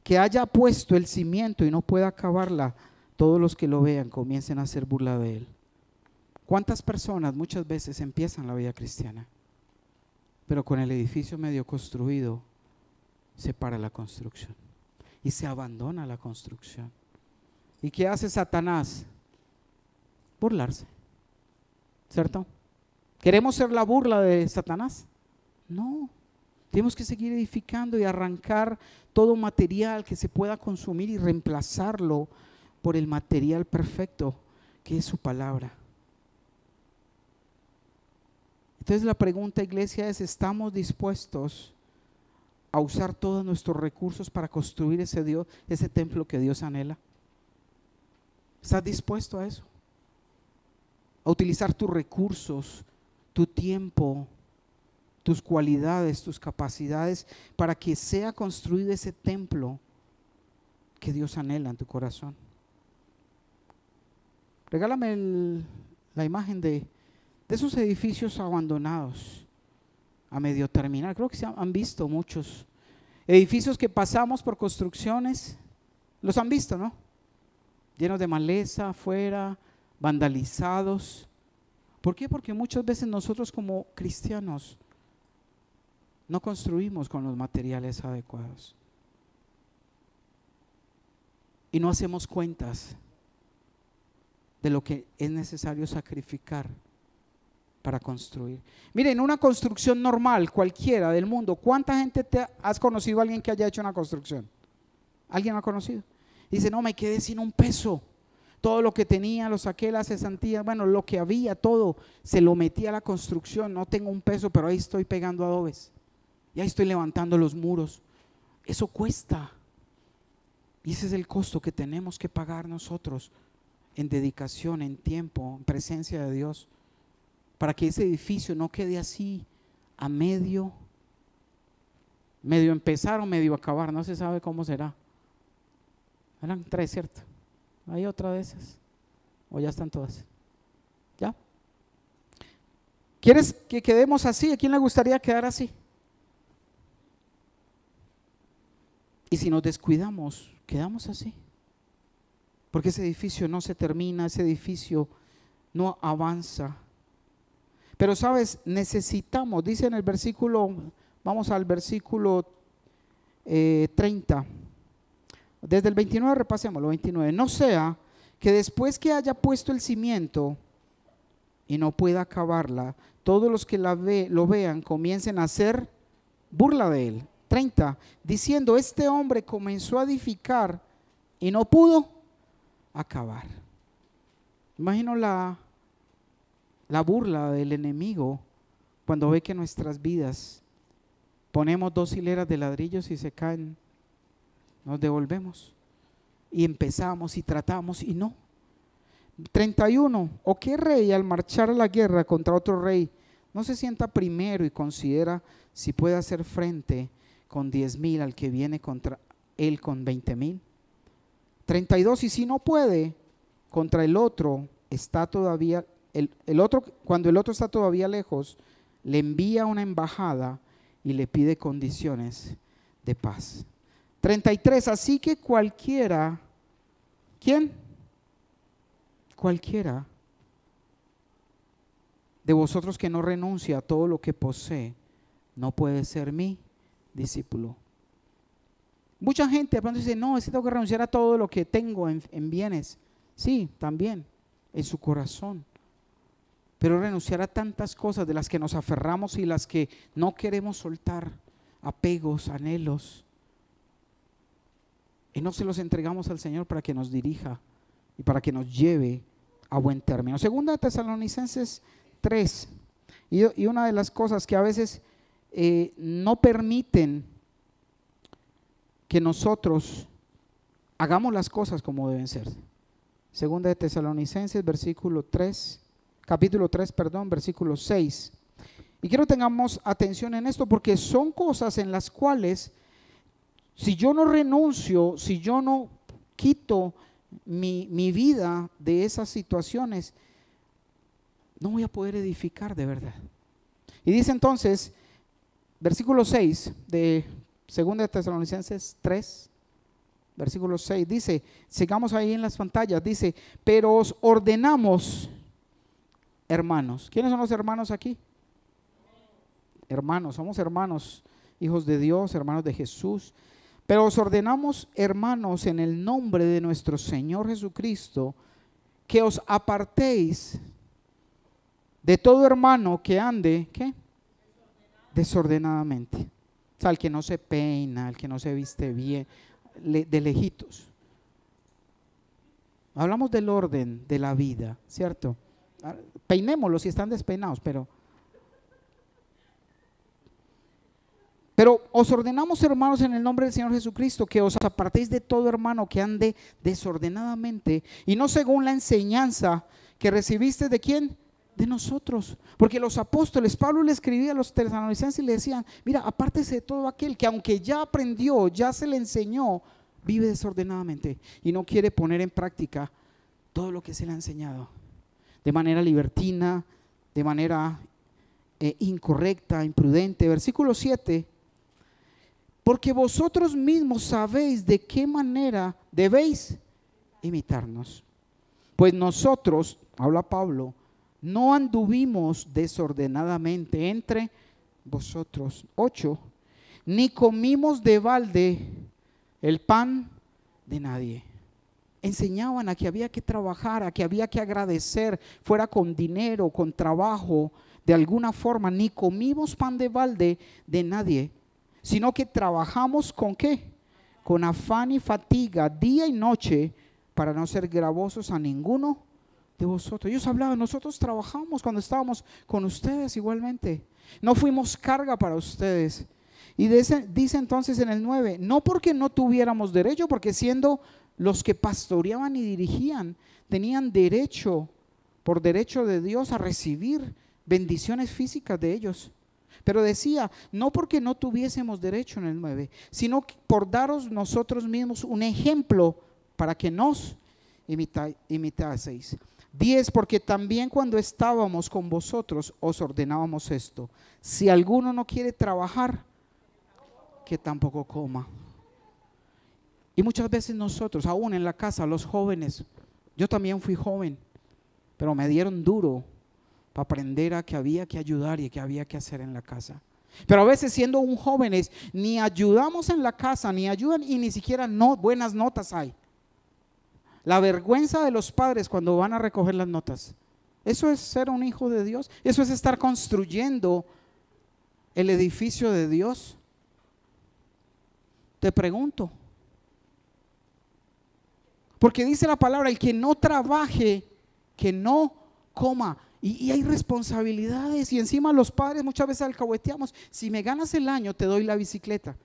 que haya puesto el cimiento y no pueda acabarla, todos los que lo vean comiencen a hacer burla de él. ¿Cuántas personas muchas veces empiezan la vida cristiana, pero con el edificio medio construido se para la construcción y se abandona la construcción? ¿Y qué hace Satanás? Burlarse, ¿cierto? ¿Queremos ser la burla de Satanás? No. Tenemos que seguir edificando y arrancar todo material que se pueda consumir y reemplazarlo por el material perfecto que es su palabra. Entonces la pregunta, iglesia, es: ¿estamos dispuestos a usar todos nuestros recursos para construir ese templo que Dios anhela? ¿Estás dispuesto a eso? A utilizar tus recursos, tu tiempo, tus cualidades, tus capacidades para que sea construido ese templo que Dios anhela en tu corazón. Regálame la imagen de esos edificios abandonados a medio terminar. Creo que se han visto muchos edificios que pasamos por construcciones, los han visto, ¿no? Llenos de maleza afuera, vandalizados. ¿Por qué? Porque muchas veces nosotros como cristianos no construimos con los materiales adecuados y no hacemos cuentas de lo que es necesario sacrificar para construir. Miren, una construcción normal, cualquiera del mundo, ¿cuánta gente has conocido a alguien que haya hecho una construcción? ¿Alguien lo ha conocido? Dice, no, me quedé sin un peso. Todo lo que tenía lo saqué, las cesantías, bueno, lo que había, todo se lo metí a la construcción. No tengo un peso, pero ahí estoy pegando adobes y ahí estoy levantando los muros. Eso cuesta, y ese es el costo que tenemos que pagar nosotros en dedicación, en tiempo, en presencia de Dios, para que ese edificio no quede así a medio empezar o medio acabar. No se sabe cómo será. Eran 3, ¿cierto? ¿Hay otra de esas? ¿O ya están todas? ¿Ya? ¿Quieres que quedemos así? ¿A quién le gustaría quedar así? Y si nos descuidamos, quedamos así. Porque ese edificio no se termina, ese edificio no avanza. Pero sabes, necesitamos, dice en el versículo, vamos al versículo 30. Desde el 29 repasémoslo, 29. No sea que después que haya puesto el cimiento y no pueda acabarla, todos los que lo vean comiencen a hacer burla de él. 30. Diciendo, este hombre comenzó a edificar y no pudo acabar. Imagino la burla del enemigo cuando ve que nuestras vidas ponemos 2 hileras de ladrillos y se caen. Nos devolvemos y empezamos y tratamos y no. 31. ¿O qué rey al marchar a la guerra contra otro rey no se sienta primero y considera si puede hacer frente con 10,000 al que viene contra él con 20,000? 32. Y si no puede, contra el otro está todavía cuando el otro está todavía lejos, le envía una embajada y le pide condiciones de paz. 33. Así que cualquiera, ¿quién? Cualquiera de vosotros que no renuncia a todo lo que posee, no puede ser mi discípulo. Mucha gente de pronto dice, no, es que tengo que renunciar a todo lo que tengo en bienes. Sí, también, en su corazón. Pero renunciar a tantas cosas de las que nos aferramos y las que no queremos soltar, apegos, anhelos, y no se los entregamos al Señor para que nos dirija y para que nos lleve a buen término. Segunda de Tesalonicenses 3. Y una de las cosas que a veces no permiten que nosotros hagamos las cosas como deben ser. Segunda de Tesalonicenses, capítulo 3, versículo 6. Y quiero que tengamos atención en esto, porque son cosas en las cuales, si yo no renuncio, si yo no quito mi vida de esas situaciones, no voy a poder edificar de verdad. Y dice entonces, versículo 6 de 2 de Tesalonicenses 3, versículo 6, dice, sigamos ahí en las pantallas, dice, pero os ordenamos, hermanos. ¿Quiénes son los hermanos aquí? Hermanos, somos hermanos, hijos de Dios, hermanos de Jesús. Pero os ordenamos, hermanos, en el nombre de nuestro Señor Jesucristo, que os apartéis de todo hermano que ande, ¿qué? Desordenadamente. O sea, el que no se peina, el que no se viste bien, de lejitos. Hablamos del orden de la vida, ¿cierto? Peinémoslos si están despeinados, pero os ordenamos, hermanos, en el nombre del Señor Jesucristo, que os apartéis de todo hermano que ande desordenadamente y no según la enseñanza que recibiste ¿de quién? De nosotros. Porque los apóstoles, Pablo le escribía a los tesalonicenses y le decían, mira, apártese de todo aquel que aunque ya aprendió, ya se le enseñó, vive desordenadamente y no quiere poner en práctica todo lo que se le ha enseñado, de manera libertina, de manera incorrecta, imprudente. Versículo 7, porque vosotros mismos sabéis de qué manera debéis imitarnos. Pues nosotros, habla Pablo, no anduvimos desordenadamente entre vosotros. 8, ni comimos de balde el pan de nadie. Enseñaban a que había que trabajar, a que había que agradecer, fuera con dinero, con trabajo, de alguna forma. Ni comimos pan de balde de nadie, sino que trabajamos ¿con qué? Con afán y fatiga, día y noche, para no ser gravosos a ninguno de vosotros. Ellos hablaban, nosotros trabajamos cuando estábamos con ustedes igualmente. No fuimos carga para ustedes. Y dice entonces en el 9, no porque no tuviéramos derecho, porque siendo los que pastoreaban y dirigían, tenían derecho, por derecho de Dios, a recibir bendiciones físicas de ellos. Pero decía, no porque no tuviésemos derecho en el 9, sino por daros nosotros mismos un ejemplo para que nos imitaseis. 10, porque también cuando estábamos con vosotros os ordenábamos esto: si alguno no quiere trabajar, que tampoco coma. Y muchas veces nosotros, aún en la casa, los jóvenes, yo también fui joven, pero me dieron duro para aprender a que había que ayudar y que había que hacer en la casa. Pero a veces siendo un jóvenes ni ayudamos en la casa, ni ayudan y ni siquiera buenas notas hay. La vergüenza de los padres cuando van a recoger las notas. Eso es ser un hijo de Dios. Eso es estar construyendo el edificio de Dios. Te pregunto, porque dice la palabra, el que no trabaje, que no coma. Y hay responsabilidades, y encima los padres muchas veces alcahueteamos. Si me ganas el año te doy la bicicleta.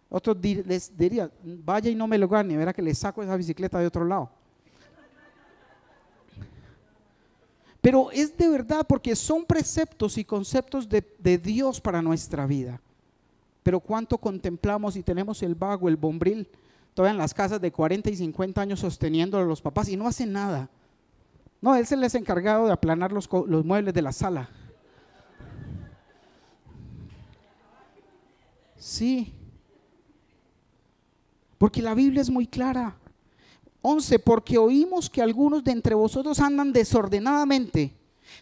Otros les diría, vaya y no me lo gane, verá que le saco esa bicicleta de otro lado. Pero es de verdad, porque son preceptos y conceptos de Dios para nuestra vida. Pero cuánto contemplamos y tenemos el vago, el bombril, todavía en las casas de 40 y 50 años sosteniendo a los papás y no hacen nada. No, él se les ha encargado de aplanar los muebles de la sala. Sí, porque la Biblia es muy clara. 11, porque oímos que algunos de entre vosotros andan desordenadamente,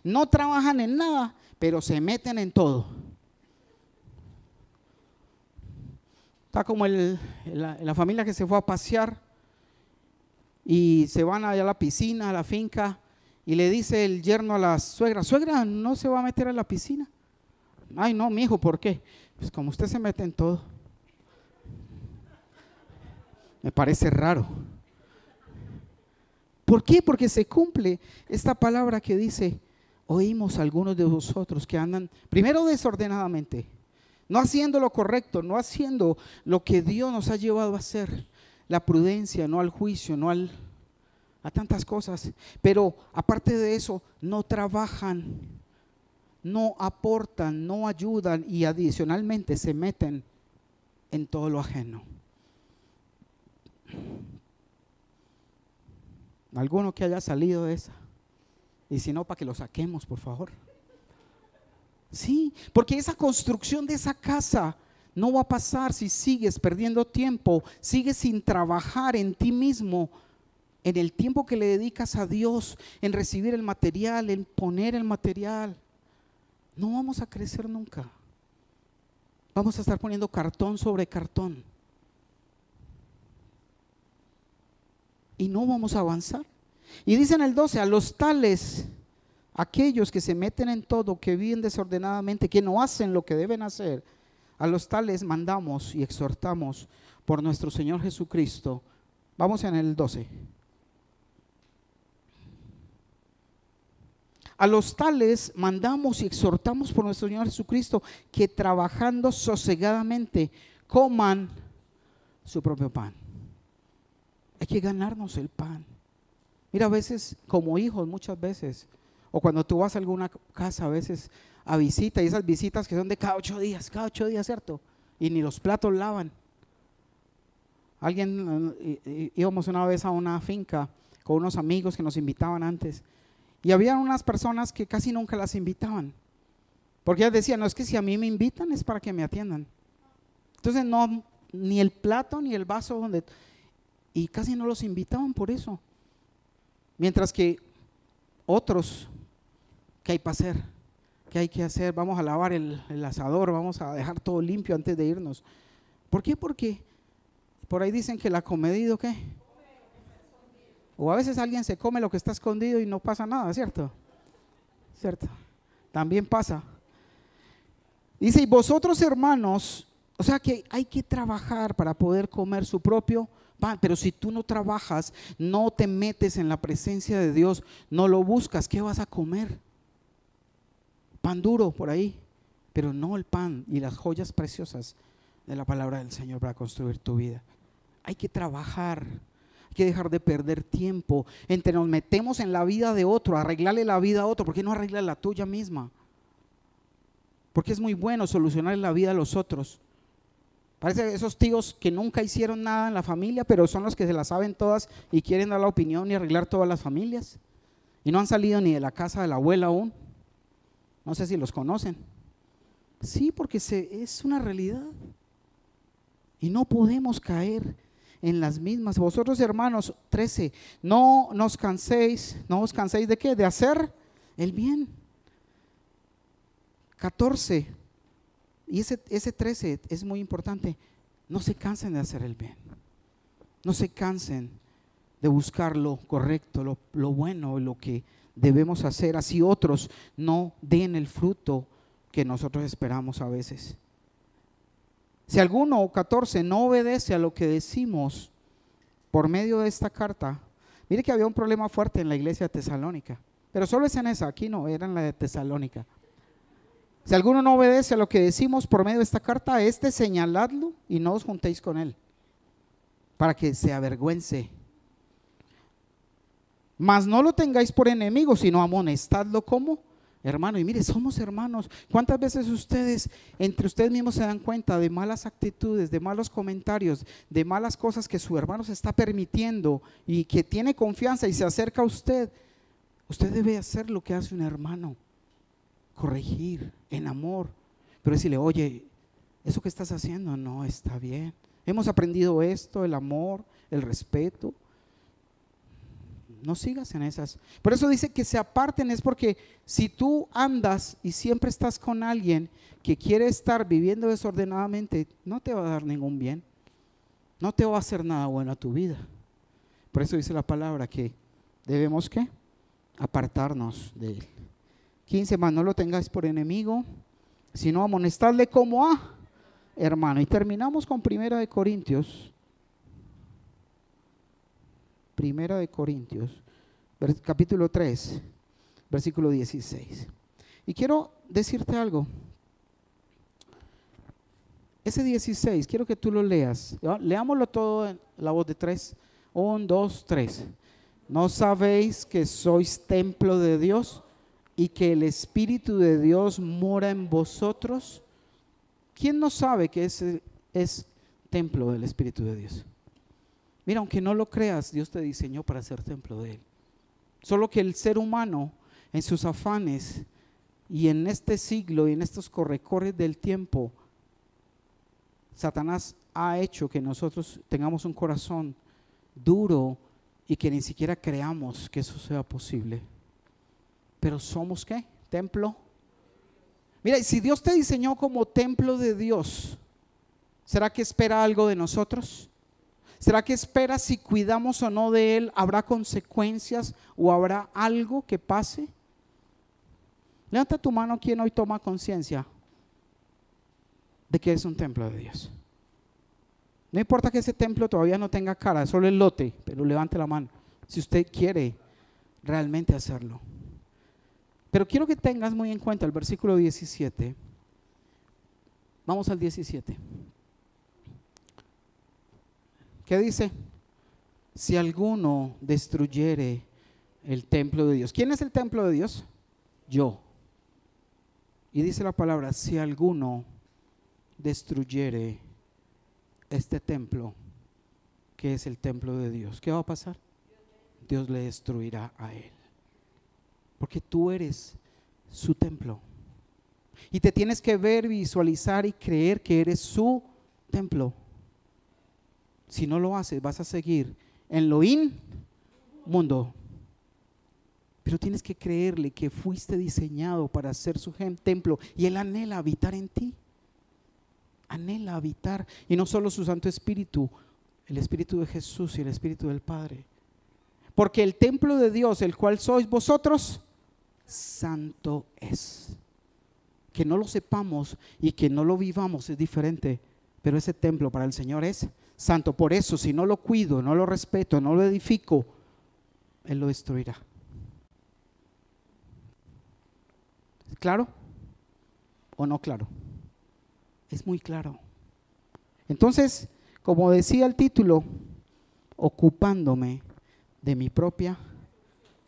no trabajan en nada, pero se meten en todo. Está como la familia que se fue a pasear y se van allá a la piscina, a la finca, y le dice el yerno a la suegra, suegra, ¿no se va a meter a la piscina? Ay, no, mijo, ¿por qué? Pues como usted se mete en todo. Me parece raro. ¿Por qué? Porque se cumple esta palabra que dice, oímos a algunos de vosotros que andan, primero desordenadamente, no haciendo lo correcto, no haciendo lo que Dios nos ha llevado a hacer, la prudencia, no al juicio, no a tantas cosas. Pero aparte de eso, no trabajan, no aportan, no ayudan y adicionalmente se meten en todo lo ajeno. ¿Alguno que haya salido de esa? Y si no, para que lo saquemos, por favor. Sí, porque esa construcción de esa casa no va a pasar si sigues perdiendo tiempo, sigues sin trabajar en ti mismo, en el tiempo que le dedicas a Dios, en recibir el material, en poner el material. No vamos a crecer nunca. Vamos a estar poniendo cartón sobre cartón. Y no vamos a avanzar. Y dice en el 12, a los tales, aquellos que se meten en todo, que viven desordenadamente, que no hacen lo que deben hacer, a los tales mandamos y exhortamos por nuestro Señor Jesucristo. Vamos en el 12. A los tales mandamos y exhortamos por nuestro Señor Jesucristo que trabajando sosegadamente coman su propio pan. Hay que ganarnos el pan. Mira, a veces como hijos, muchas veces, o cuando tú vas a alguna casa a veces a visita, y esas visitas que son de cada 8 días, ¿cierto? Y ni los platos lavan. Íbamos una vez a una finca con unos amigos que nos invitaban antes. Y había unas personas que casi nunca las invitaban, porque ellas decían, no, es que si a mí me invitan es para que me atiendan. Entonces no, ni el plato ni el vaso y casi no los invitaban por eso. Mientras que otros, ¿qué hay para hacer? ¿Qué hay que hacer? Vamos a lavar el asador, vamos a dejar todo limpio antes de irnos. ¿Por qué? Porque por ahí dicen que la comedido, ¿qué? O a veces alguien se come lo que está escondido y no pasa nada, ¿cierto? ¿Cierto? También pasa. Dice, y vosotros hermanos, o sea que hay que trabajar para poder comer su propio pan, pero si tú no trabajas, no te metes en la presencia de Dios, no lo buscas, ¿qué vas a comer? Pan duro por ahí, pero no el pan y las joyas preciosas de la palabra del Señor para construir tu vida. Hay que trabajar. Hay que dejar de perder tiempo entre nos metemos en la vida de otro, arreglarle la vida a otro. ¿Por qué no arreglas la tuya misma? Porque es muy bueno solucionar la vida a los otros. Parece esos tíos que nunca hicieron nada en la familia, pero son los que se la saben todas y quieren dar la opinión y arreglar todas las familias. Y no han salido ni de la casa de la abuela aún. No sé si los conocen. Sí, porque es una realidad. Y no podemos caer en las mismas. Vosotros hermanos, 13, no os canséis ¿de qué? De hacer el bien. 14, y ese 13 es muy importante, no se cansen de hacer el bien, no se cansen de buscar lo correcto, lo bueno, lo que debemos hacer, así otros no den el fruto que nosotros esperamos a veces. Si alguno, 14, no obedece a lo que decimos por medio de esta carta, mire que había un problema fuerte en la iglesia de Tesalónica, pero solo es en esa, aquí no, era en la de Tesalónica. Si alguno no obedece a lo que decimos por medio de esta carta, señaladlo y no os juntéis con él, para que se avergüence. Mas no lo tengáis por enemigo, sino amonestadlo como hermano. Y mire, somos hermanos. ¿Cuántas veces ustedes, entre ustedes mismos se dan cuenta de malas actitudes, de malos comentarios, de malas cosas que su hermano se está permitiendo y que tiene confianza y se acerca a usted? Usted debe hacer lo que hace un hermano, corregir en amor, pero decirle, oye, eso que estás haciendo no está bien. Hemos aprendido esto, el amor, el respeto. No sigas en esas. Por eso dice que se aparten, es porque si tú andas y siempre estás con alguien que quiere estar viviendo desordenadamente, no te va a dar ningún bien, no te va a hacer nada bueno a tu vida. Por eso dice la palabra que debemos ¿qué? Apartarnos de él. 15, más no lo tengáis por enemigo, sino amonestadle como a hermano. Y terminamos con Primera de Corintios, capítulo 3, versículo 16. Y quiero decirte algo. ese 16, quiero que tú lo leas. Leámoslo todo en la voz de 3. 1, 2, 3. ¿No sabéis que sois templo de Dios y que el Espíritu de Dios mora en vosotros? ¿Quién no sabe que ese es templo del Espíritu de Dios? Mira, aunque no lo creas, Dios te diseñó para ser templo de Él. Solo que el ser humano, en sus afanes y en este siglo y en estos corre-corres del tiempo, Satanás ha hecho que nosotros tengamos un corazón duro y que ni siquiera creamos que eso sea posible. Pero somos ¿qué? Templo. Mira, si Dios te diseñó como templo de Dios, ¿será que espera algo de nosotros? ¿Será que espera si cuidamos o no de Él? ¿Habrá consecuencias o habrá algo que pase? Levanta tu mano quien hoy toma conciencia de que es un templo de Dios. No importa que ese templo todavía no tenga cara, solo el lote, pero levante la mano si usted quiere realmente hacerlo. Pero quiero que tengas muy en cuenta el versículo 17. Vamos al 17. ¿Qué dice? Si alguno destruyere el templo de Dios. ¿Quién es el templo de Dios? Yo. Y dice la palabra, si alguno destruyere este templo, que es el templo de Dios, ¿qué va a pasar? Dios le destruirá a él. Porque tú eres su templo. Y te tienes que ver, visualizar y creer que eres su templo. Si no lo haces, vas a seguir en lo inmundo. Pero tienes que creerle que fuiste diseñado para ser su templo y Él anhela habitar en ti. Anhela habitar, y no solo su Santo Espíritu, el Espíritu de Jesús y el Espíritu del Padre. Porque el templo de Dios, el cual sois vosotros, santo es. Que no lo sepamos y que no lo vivamos es diferente, pero ese templo para el Señor es santo. Por eso, si no lo cuido, no lo respeto, no lo edifico, Él lo destruirá. ¿Claro o no claro? Es muy claro. Entonces, como decía el título, ocupándome de mi propia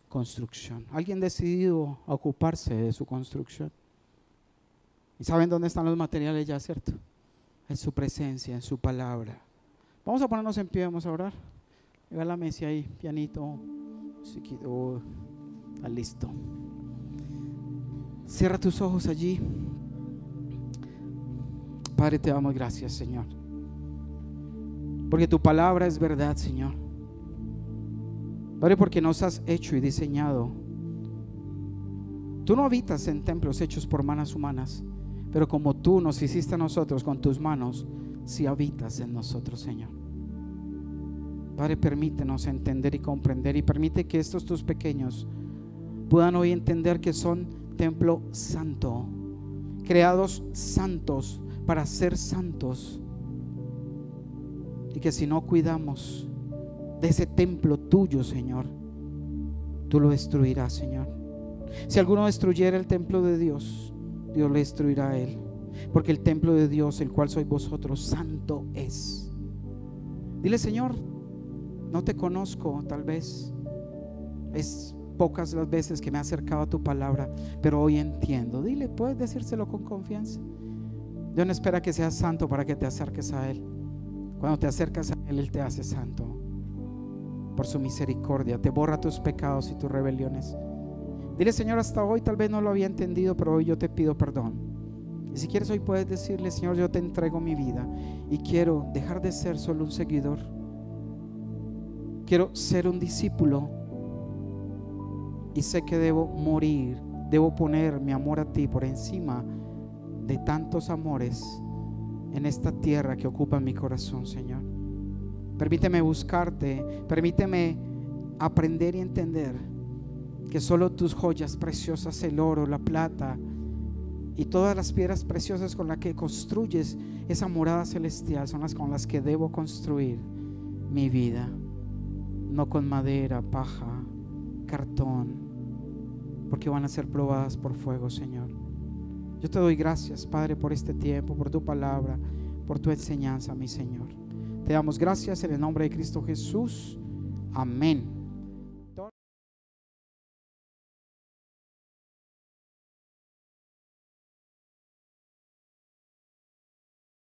construcción. ¿Alguien decidido a ocuparse de su construcción? ¿Y saben dónde están los materiales ya, cierto? En su presencia, en su palabra. Vamos a ponernos en pie, vamos a orar. Llega la mesa ahí, pianito, musiquito, listo. Cierra tus ojos allí. Padre, te damos gracias, Señor, porque tu palabra es verdad, Señor. Padre, porque nos has hecho y diseñado. Tú no habitas en templos hechos por manos humanas, pero como tú nos hiciste a nosotros con tus manos, sí habitas en nosotros, Señor. Padre, permítenos entender y comprender, y permite que estos tus pequeños puedan hoy entender que son templo santo, creados santos para ser santos, y que si no cuidamos de ese templo tuyo, Señor, tú lo destruirás, Señor. Si alguno destruyera el templo de Dios, Dios le destruirá a él, porque el templo de Dios, el cual sois vosotros, santo es. Dile: Señor, no te conozco, tal vez es pocas las veces que me he acercado a tu palabra, pero hoy entiendo. Dile, puedes decírselo con confianza. Dios no espera que seas santo para que te acerques a Él. Cuando te acercas a Él, Él te hace santo. Por su misericordia te borra tus pecados y tus rebeliones. Dile: Señor, hasta hoy tal vez no lo había entendido, pero hoy yo te pido perdón. Y si quieres, hoy puedes decirle: Señor, yo te entrego mi vida y quiero dejar de ser solo un seguidor. Quiero ser un discípulo, y sé que debo morir, debo poner mi amor a ti por encima de tantos amores en esta tierra que ocupa mi corazón, Señor. Permíteme buscarte, permíteme aprender y entender que solo tus joyas preciosas, el oro, la plata y todas las piedras preciosas con las que construyes esa morada celestial son las con las que debo construir mi vida, no con madera, paja, cartón, porque van a ser probadas por fuego, Señor. Yo te doy gracias, Padre, por este tiempo, por tu palabra, por tu enseñanza, mi Señor. Te damos gracias en el nombre de Cristo Jesús. Amén.